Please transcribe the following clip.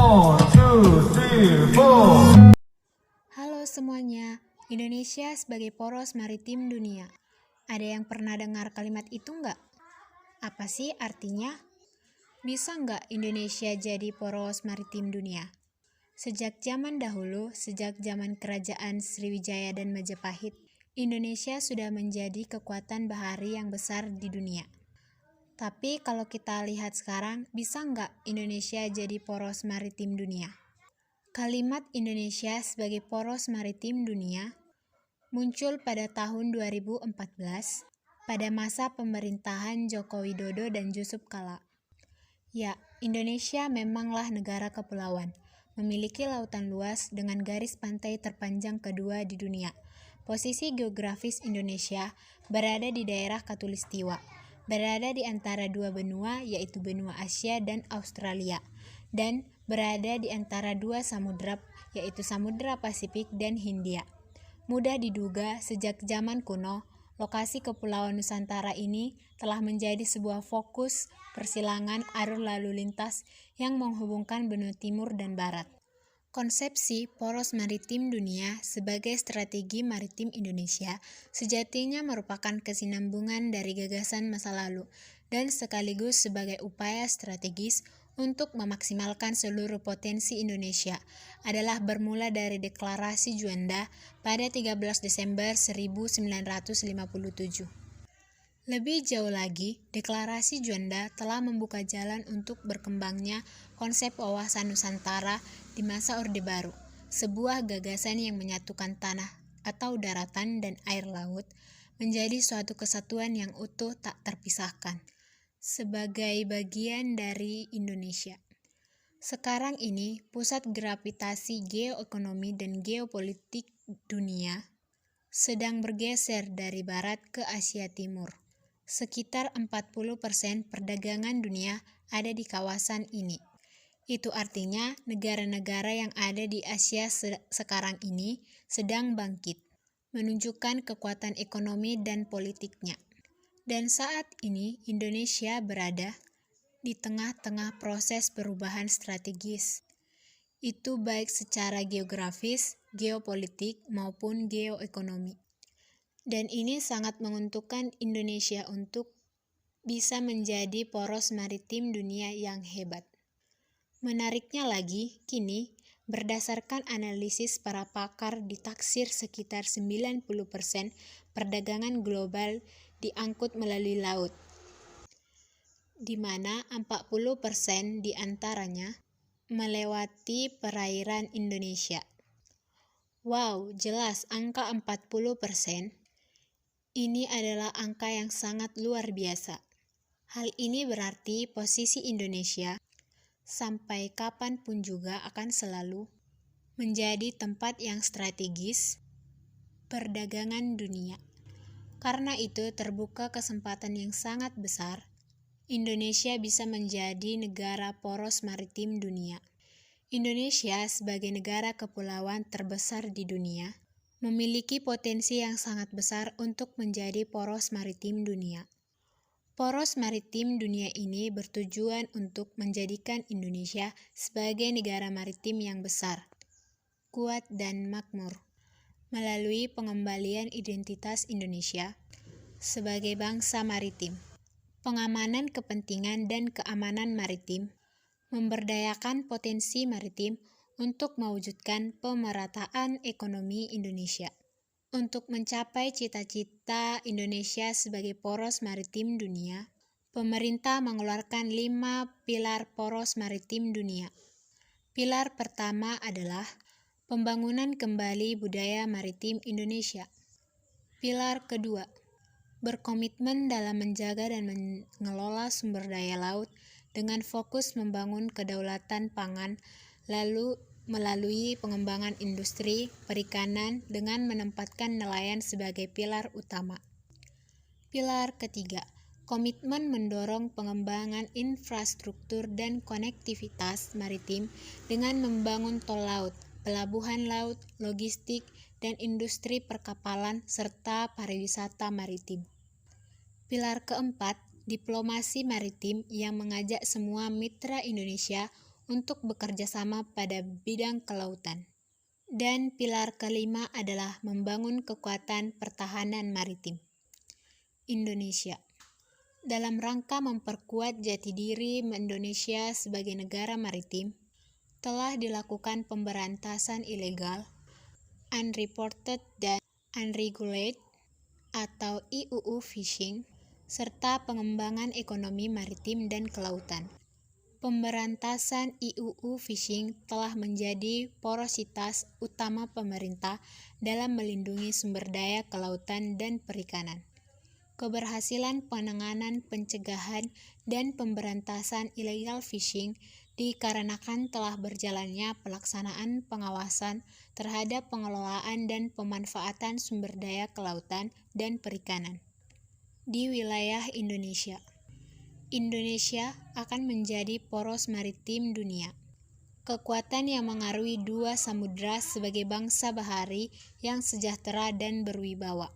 One, two, three, four. Halo semuanya, Indonesia sebagai poros maritim dunia. Ada yang pernah dengar kalimat itu nggak? Apa sih artinya? Bisa nggak Indonesia jadi poros maritim dunia? Sejak zaman dahulu, sejak zaman kerajaan Sriwijaya dan Majapahit, Indonesia sudah menjadi kekuatan bahari yang besar di dunia. Tapi kalau kita lihat sekarang, bisa nggak Indonesia jadi poros maritim dunia? Kalimat Indonesia sebagai poros maritim dunia muncul pada tahun 2014 pada masa pemerintahan Joko Widodo dan Yusuf Kala. Ya, Indonesia memanglah negara kepulauan, memiliki lautan luas dengan garis pantai terpanjang kedua di dunia. Posisi geografis Indonesia berada di daerah Khatulistiwa, berada di antara dua benua yaitu benua Asia dan Australia, dan berada di antara dua samudera yaitu Samudra Pasifik dan Hindia. Mudah diduga sejak zaman kuno, lokasi Kepulauan Nusantara ini telah menjadi sebuah fokus persilangan arus lalu lintas yang menghubungkan benua timur dan barat. Konsepsi poros maritim dunia sebagai strategi maritim Indonesia sejatinya merupakan kesinambungan dari gagasan masa lalu dan sekaligus sebagai upaya strategis untuk memaksimalkan seluruh potensi Indonesia adalah bermula dari Deklarasi Juanda pada 13 Desember 1957. Lebih jauh lagi, Deklarasi Juanda telah membuka jalan untuk berkembangnya konsep wawasan Nusantara di masa Orde Baru, sebuah gagasan yang menyatukan tanah atau daratan dan air laut menjadi suatu kesatuan yang utuh tak terpisahkan, sebagai bagian dari Indonesia. Sekarang ini, pusat gravitasi geoekonomi dan geopolitik dunia sedang bergeser dari barat ke Asia Timur. Sekitar 40% perdagangan dunia ada di kawasan ini. Itu artinya negara-negara yang ada di Asia sekarang ini sedang bangkit, menunjukkan kekuatan ekonomi dan politiknya. Dan saat ini Indonesia berada di tengah-tengah proses perubahan strategis. Itu baik secara geografis, geopolitik, maupun geoekonomi. Dan ini sangat menguntungkan Indonesia untuk bisa menjadi poros maritim dunia yang hebat. Menariknya lagi, kini berdasarkan analisis para pakar ditaksir sekitar 90% perdagangan global diangkut melalui laut, di mana 40% diantaranya melewati perairan Indonesia. Wow, jelas angka 40%. Ini adalah angka yang sangat luar biasa. Hal ini berarti posisi Indonesia sampai kapanpun juga akan selalu menjadi tempat yang strategis perdagangan dunia. Karena itu terbuka kesempatan yang sangat besar, Indonesia bisa menjadi negara poros maritim dunia. Indonesia sebagai negara kepulauan terbesar di dunia memiliki potensi yang sangat besar untuk menjadi poros maritim dunia. Poros maritim dunia ini bertujuan untuk menjadikan Indonesia sebagai negara maritim yang besar, kuat dan makmur, melalui pengembalian identitas Indonesia sebagai bangsa maritim, pengamanan kepentingan dan keamanan maritim, memberdayakan potensi maritim untuk mewujudkan pemerataan ekonomi Indonesia. Untuk mencapai cita-cita Indonesia sebagai poros maritim dunia, pemerintah mengeluarkan 5 pilar poros maritim dunia. Pilar pertama adalah pembangunan kembali budaya maritim Indonesia. Pilar kedua, berkomitmen dalam menjaga dan mengelola sumber daya laut dengan fokus membangun kedaulatan pangan, lalu melalui pengembangan industri perikanan dengan menempatkan nelayan sebagai pilar utama. Pilar ketiga, komitmen mendorong pengembangan infrastruktur dan konektivitas maritim dengan membangun tol laut, pelabuhan laut, logistik, dan industri perkapalan serta pariwisata maritim. Pilar keempat, diplomasi maritim yang mengajak semua mitra Indonesia untuk bekerja sama pada bidang kelautan. Dan pilar kelima adalah membangun kekuatan pertahanan maritim. Indonesia. Dalam rangka memperkuat jati diri Indonesia sebagai negara maritim, telah dilakukan pemberantasan ilegal, unreported dan unregulated atau IUU fishing, serta pengembangan ekonomi maritim dan kelautan. Pemberantasan IUU fishing telah menjadi porositas utama pemerintah dalam melindungi sumber daya kelautan dan perikanan. Keberhasilan penanganan pencegahan dan pemberantasan illegal fishing dikarenakan telah berjalannya pelaksanaan pengawasan terhadap pengelolaan dan pemanfaatan sumber daya kelautan dan perikanan di wilayah Indonesia. Indonesia akan menjadi poros maritim dunia. Kekuatan yang mengaruhi dua samudera sebagai bangsa bahari yang sejahtera dan berwibawa.